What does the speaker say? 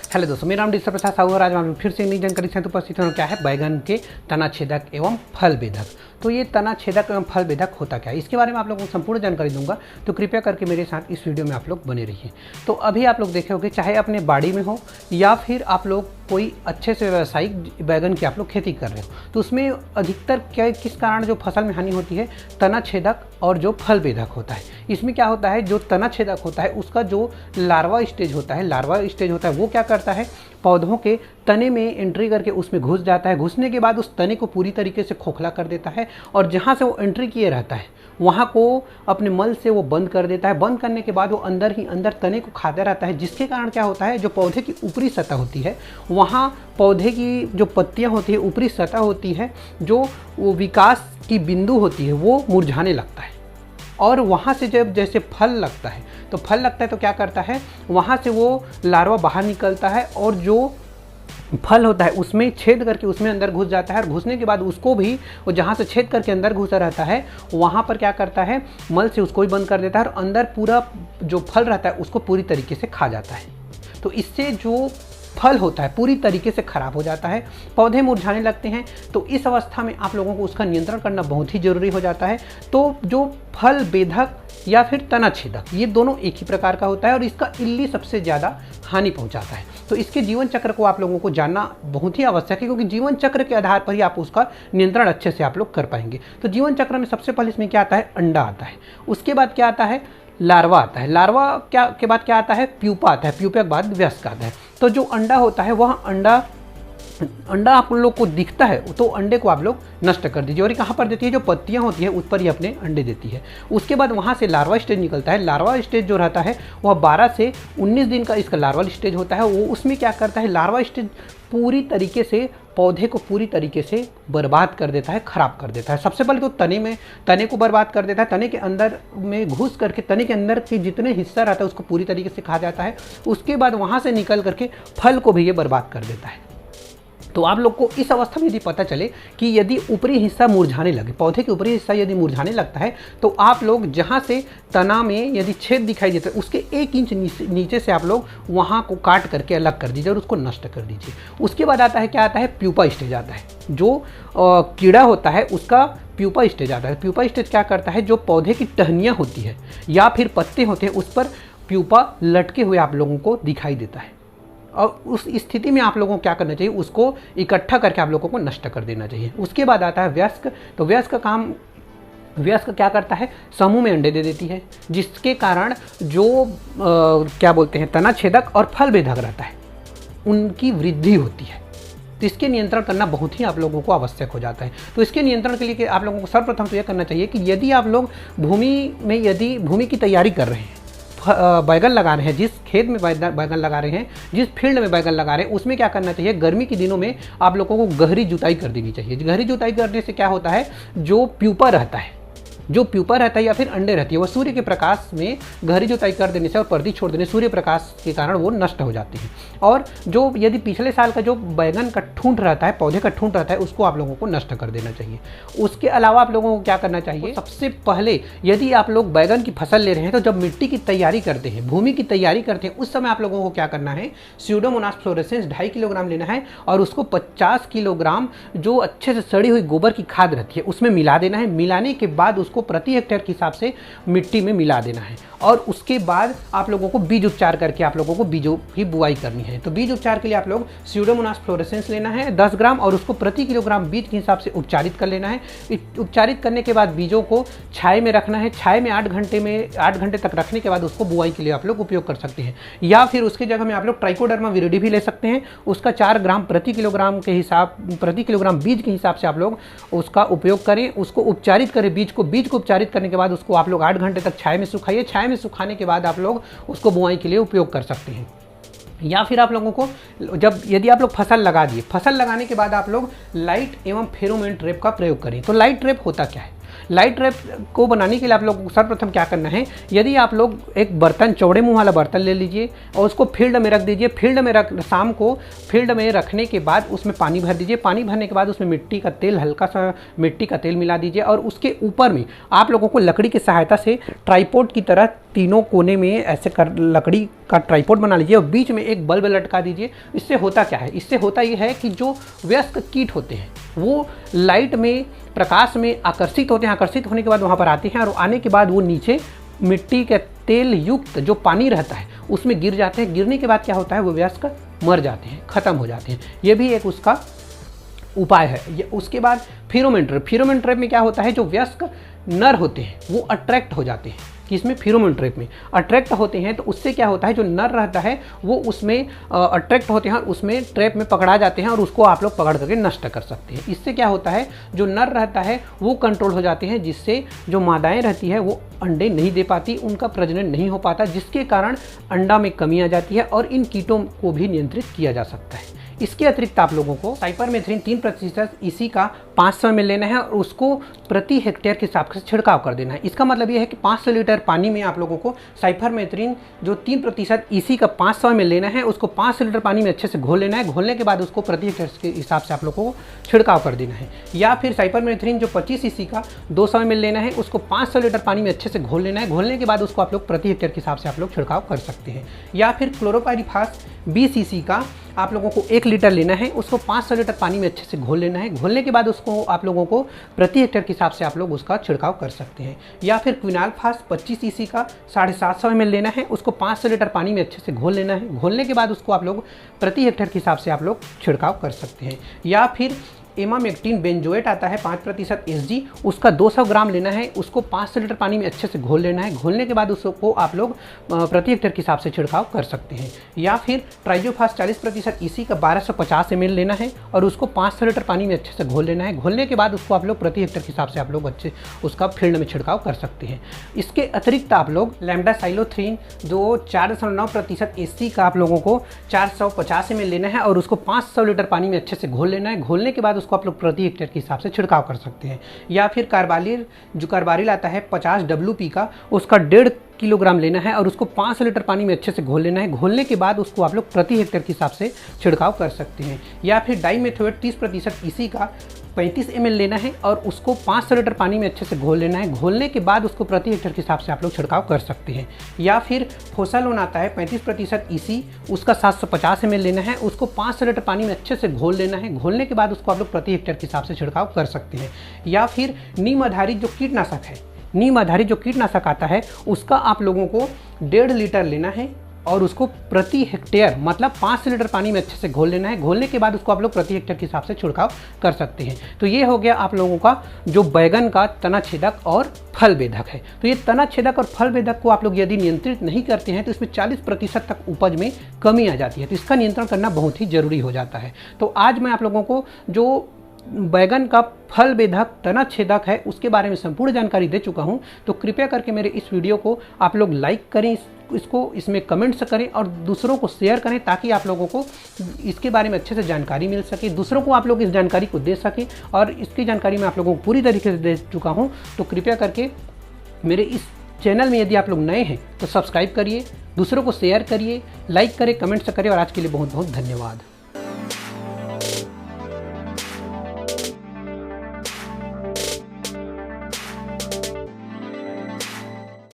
Hello दोस्तों, मेरा नाम डी प्रसाद साहू और आज हम फिर से नई जानकारी से उपस्थित हूँ। क्या है बैगन के तना छेदक एवं फल बेधक। तो ये तना छेदक एवं फल बेधक होता क्या है, इसके बारे में आप लोगों को संपूर्ण जानकारी दूंगा। तो कृपया करके मेरे साथ इस वीडियो में आप लोग बने रहिए। तो अभी आप लोग देखे होंगे, चाहे अपने बाड़ी में हो या फिर आप लोग कोई अच्छे से व्यावसायिक बैगन की आप लोग खेती कर रहे हो, तो उसमें अधिकतर क्या किस कारण जो फसल में हानि होती है, तना छेदक और जो फल बेधक होता है। इसमें क्या होता है, जो तना छेदक होता है उसका जो लार्वा स्टेज होता है वो क्या करता है, पौधों के तने में एंट्री करके उसमें घुस जाता है। घुसने के बाद उस तने को पूरी तरीके से खोखला कर देता है और जहाँ से वो एंट्री किए रहता है वहाँ को अपने मल से वो बंद कर देता है। बंद करने के बाद वो अंदर ही अंदर तने को खाता रहता है, जिसके कारण क्या होता है, जो पौधे की ऊपरी सतह होती है वहाँ पौधे की जो पत्तियाँ होती है, ऊपरी सतह होती है, जो वो विकास की बिंदु होती है वो मुरझाने लगता है। और वहाँ से जब जैसे फल लगता है तो क्या करता है, वहाँ से वो लार्वा बाहर निकलता है और जो फल होता है उसमें छेद करके उसमें अंदर घुस जाता है। और घुसने के बाद उसको भी वो जहाँ से छेद करके अंदर घुसा रहता है वहाँ पर क्या करता है, मल से उसको भी बंद कर देता है और अंदर पूरा जो फल रहता है उसको पूरी तरीके से खा जाता है। तो इससे जो फल होता है पूरी तरीके से खराब हो जाता है, पौधे मुरझाने लगते हैं। तो इस अवस्था में आप लोगों को उसका नियंत्रण करना बहुत ही ज़रूरी हो जाता है। तो जो फल बेधक या फिर तना छेदक, ये दोनों एक ही प्रकार का होता है और इसका इल्ली सबसे ज़्यादा हानि पहुंचाता है। तो इसके जीवन चक्र को आप लोगों को जानना बहुत ही आवश्यक है, क्योंकि जीवन चक्र के आधार पर ही आप उसका नियंत्रण अच्छे से आप लोग कर पाएंगे। तो जीवन चक्र में सबसे पहले इसमें क्या आता है, अंडा आता है। उसके बाद क्या आता है, लार्वा आता है। लार्वा के बाद क्या आता है, प्यूपा आता है। प्यूपा के बाद वयस्क आता है। तो जो अंडा होता है वह अंडा आप लोग को दिखता है तो अंडे को आप लोग नष्ट कर दीजिए। और ये कहाँ पर देती है, जो पत्तियाँ होती है उस पर ही अपने अंडे देती है। उसके बाद वहाँ से लार्वा स्टेज निकलता है। लार्वा स्टेज जो रहता है वह 12 से 19 दिन का इसका लार्वा स्टेज होता है। वो उसमें क्या करता है, लार्वा स्टेज पूरी तरीके से पौधे को पूरी तरीके से बर्बाद कर देता है, ख़राब कर देता है। सबसे पहले तो तने को बर्बाद कर देता है। तने के अंदर में घुस करके तने के अंदर के जितने हिस्सा रहता है उसको पूरी तरीके से खा जाता है। उसके बाद वहाँ से निकल करके फल को भी ये बर्बाद कर देता है। तो आप लोग को इस अवस्था में यदि पता चले कि यदि ऊपरी हिस्सा मुरझाने लगे, पौधे के ऊपरी हिस्सा यदि मुरझाने लगता है, तो आप लोग जहाँ से तना में यदि छेद दिखाई देता है उसके 1 इंच नीचे से आप लोग वहाँ को काट करके अलग कर दीजिए और उसको नष्ट कर दीजिए। उसके बाद आता है, क्या आता है, प्यूपा स्टेज आता है। जो कीड़ा होता है उसका प्यूपा स्टेज आता है। प्यूपा स्टेज क्या करता है, जो पौधे की टहनियाँ होती है या फिर पत्ते होते हैं उस पर प्यूपा लटके हुए आप लोगों को दिखाई देता है। और उस स्थिति में आप लोगों को क्या करना चाहिए, उसको इकट्ठा करके आप लोगों को नष्ट कर देना चाहिए। उसके बाद आता है वयस्क। तो वयस्क क्या करता है, समूह में अंडे दे देती है, जिसके कारण जो क्या बोलते हैं, तना छेदक और फल बेधक रहता है उनकी वृद्धि होती है। तो इसके नियंत्रण करना बहुत ही आप लोगों को आवश्यक हो जाता है। तो इसके नियंत्रण के लिए आप लोगों को सर्वप्रथम तो यह करना चाहिए कि यदि आप लोग भूमि की तैयारी कर रहे हैं, बैगन लगा रहे हैं, जिस खेत में बैगन लगा रहे हैं, जिस फील्ड में बैगन लगा रहे हैं, उसमें क्या करना चाहिए, गर्मी के दिनों में आप लोगों को गहरी जुताई कर देनी चाहिए। गहरी जुताई करने से क्या होता है, जो प्यूपा रहता है या फिर अंडे रहती है, वो सूर्य के प्रकाश में गहरी जुताई कर देने से और पर्दी छोड़ देने सूर्य प्रकाश के कारण वो नष्ट हो जाती है। और जो यदि पिछले साल का जो बैगन का ठूंठ रहता है, पौधे का ठूंठ रहता है, उसको आप लोगों को नष्ट कर देना चाहिए। उसके अलावा आप लोगों को क्या करना चाहिए, सबसे पहले यदि आप लोग बैगन की फसल ले रहे हैं तो जब मिट्टी की तैयारी करते हैं, भूमि की तैयारी करते हैं, उस समय आप लोगों को क्या करना है, स्यूडोमोनास फ्लोरेसेंस 2.5 किलोग्राम लेना है और उसको 50 किलोग्राम जो अच्छे से सड़ी हुई गोबर की खाद रहती है उसमें मिला देना है। मिलाने के बाद उसको प्रति हेक्टेयर के हिसाब से मिट्टी में मिला देना है। और उसके बाद आप लोगों को बीज उपचार करके आप लोगों को बीजों की बुआई करनी है। तो बीज उपचार के लिए आप लोग स्यूडोमोनास फ्लोरेसेंस लेना है 10 ग्राम और उसको प्रति किलोग्राम बीज के हिसाब से उपचारित कर लेना है। उपचारित करने के बाद बीजों को छाए में रखना है। छाए में 8 घंटे तक रखने के बाद उसको बुआई के लिए आप लोग उपयोग कर सकते हैं। या फिर उसके जगह में आप लोग ट्राइकोडर्मा विरिडी भी ले सकते हैं। उसका 4 ग्राम प्रति किलोग्राम बीज के हिसाब से आप लोग उसका उपयोग करें। उसको उपचारित करें, बीज को उपचारित करने के बाद उसको आप लोग 8 घंटे तक छाए में सुखाइए। छाए में सुखाने के बाद आप लोग उसको बुआई के लिए उपयोग कर सकते हैं। या फिर आप लोगों को यदि आप लोग फसल लगा दिए, फसल लगाने के बाद आप लोग लाइट एवं फेरोमोन ट्रैप का प्रयोग करें। तो लाइट ट्रैप होता क्या है, लाइट ट्रैप को बनाने के लिए आप लोग को सर्वप्रथम क्या करना है, यदि आप लोग एक बर्तन, चौड़े मुंह वाला बर्तन ले लीजिए और उसको फील्ड में रख दीजिए। शाम को फील्ड में रखने के बाद उसमें पानी भर दीजिए। पानी भरने के बाद उसमें हल्का सा मिट्टी का तेल मिला दीजिए और उसके ऊपर में आप लोगों को लकड़ी की सहायता से ट्राइपॉड की तरह तीनों कोने में ऐसे कर लकड़ी का ट्राइपॉड बना लीजिए और बीच में एक बल्ब लटका दीजिए। इससे होता क्या है, इससे होता ये है कि जो वयस्क कीट होते हैं वो लाइट में, प्रकाश में आकर्षित होते हैं। आकर्षित होने के बाद वहाँ पर आते हैं और आने के बाद वो नीचे मिट्टी के तेल युक्त जो पानी रहता है उसमें गिर जाते हैं। गिरने के बाद क्या होता है, वो वयस्क मर जाते हैं, ख़त्म हो जाते हैं। ये भी एक उसका उपाय है। उसके बाद फेरोमोन ट्रैप। फेरोमोन ट्रैप में क्या होता है, जो वयस्क नर होते हैं वो अट्रैक्ट हो जाते हैं। किसमें, फेरोमोन ट्रैप में अट्रैक्ट होते हैं। तो उससे क्या होता है, जो नर रहता है वो उसमें अट्रैक्ट होते हैं और उसमें ट्रैप में पकड़ा जाते हैं और उसको आप लोग पकड़ करके नष्ट कर सकते हैं। इससे क्या होता है, जो नर रहता है वो कंट्रोल हो जाते हैं, जिससे जो मादाएं रहती है वो अंडे नहीं दे पाती, उनका प्रजनन नहीं हो पाता, जिसके कारण अंडा में कमी आ जाती है और इन कीटों को भी नियंत्रित किया जा सकता है। इसके अतिरिक्त आप लोगों को साइपरमेथ्रिन 3% इसी का 500 ml लेना है और उसको प्रति हेक्टेयर के हिसाब से छिड़काव कर देना है। इसका मतलब ये है कि 500 लीटर पानी में आप लोगों को साइपरमेथ्रिन जो 3% इसी का 500 ml लेना है, उसको 500 लीटर पानी में अच्छे से घोल लेना है। घोलने के बाद उसको प्रति हेक्टेयर के हिसाब से आप लोगों को छिड़काव कर देना है। या फिर साइपरमेथ्रिन जो 25 इसी का 200 ml लेना है, उसको 500 लीटर पानी में अच्छे से घोल लेना है। घोलने के बाद उसको आप लोग प्रति हेक्टेयर के हिसाब से आप लोग छिड़काव कर सकते हैं। या फिर क्लोरोपाइरीफास 20 इसी का आप लोगों को 1 लीटर लेना है, उसको 500 लीटर पानी में अच्छे से घोल लेना है। घोलने के बाद उसको आप लोगों को प्रति हेक्टेयर के हिसाब से आप लोग उसका छिड़काव कर सकते हैं। या फिर क्विनालफास 25 इसी का 750 ml लेना है, उसको 500 लीटर पानी में अच्छे से घोल लेना है। घोलने के बाद उसको आप लोग प्रति हेक्टेयर के हिसाब से आप लोग छिड़काव कर सकते हैं। या फिर एमामेक्टिन बेंजोएट आता है 5% Sg, उसका 200 ग्राम लेना है, उसको 500 लीटर पानी में अच्छे से घोल लेना है। घोलने के बाद उसको आप लोग प्रति हेक्टेयर के हिसाब से छिड़काव कर सकते हैं। या फिर ट्राइजोफास 40% इसी का 1250 ml लेना है और उसको 500 लीटर पानी में अच्छे से घोल लेना है। घोलने के बाद उसको आप लोग प्रति हेक्टेयर के हिसाब से आप लोग अच्छे उसका फील्ड में छिड़काव कर सकते हैं। इसके अतिरिक्त आप लोग लैम्डासाइलोथ्रीन जो 4.9% Sc का आप लोगों को 450 ml लेना है और उसको 500 लीटर पानी में अच्छे से घोल लेना है। घोलने के बाद उसको आप लोग प्रति हेक्टेयर के हिसाब से छिड़काव कर सकते हैं। या फिर कार्बारिल आता है 50 WP का, उसका 1.5 किलोग्राम लेना है और उसको 500 लीटर पानी में अच्छे से घोल लेना है। घोलने के बाद उसको आप लोग प्रति हेक्टेयर के हिसाब से छिड़काव कर सकते हैं। या फिर डाइमेथोएट 30% इसी का 35 ml लेना है और उसको 500 लीटर पानी में अच्छे से घोल लेना है। घोलने के बाद उसको प्रति हेक्टेयर के हिसाब से आप लोग छिड़काव कर सकते हैं। या फिर फोसालोन आता है 35% इसी, उसका 750 ml लेना है, उसको 500 लीटर पानी में अच्छे से घोल लेना है। घोलने के बाद उसको आप लोग प्रति हेक्टेयर के हिसाब से छिड़काव कर सकते हैं। या फिर नीम आधारित जो कीटनाशक है, नीम आधारित जो कीटनाशक आता है उसका आप लोगों को 1.5 लीटर लेना है और उसको प्रति हेक्टेयर मतलब 500 लीटर पानी में अच्छे से घोल लेना है। घोलने के बाद उसको आप लोग प्रति हेक्टेयर के हिसाब से छिड़काव कर सकते हैं। तो ये हो गया आप लोगों का जो बैगन का तना छेदक और फल बेधक है। तो ये तना छेदक और फल बेधक को आप लोग यदि नियंत्रित नहीं करते हैं तो इसमें 40% तक उपज में कमी आ जाती है। तो इसका नियंत्रण करना बहुत ही जरूरी हो जाता है। तो आज मैं आप लोगों को जो बैगन का फल बेधक तना छेदक है उसके बारे में संपूर्ण जानकारी दे चुका हूं। तो कृपया करके मेरे इस वीडियो को आप लोग लाइक करें, इसको इसमें कमेंट्स करें और दूसरों को शेयर करें ताकि आप लोगों को इसके बारे में अच्छे से जानकारी मिल सके, दूसरों को आप लोग इस जानकारी को दे सकें। और इसकी जानकारी मैं आप लोगों को पूरी तरीके से दे चुका हूँ। तो कृपया करके मेरे इस चैनल में यदि आप लोग नए हैं तो सब्सक्राइब करिए, दूसरों को शेयर करिए, लाइक करें, कमेंट्स करें। और आज के लिए बहुत बहुत धन्यवाद।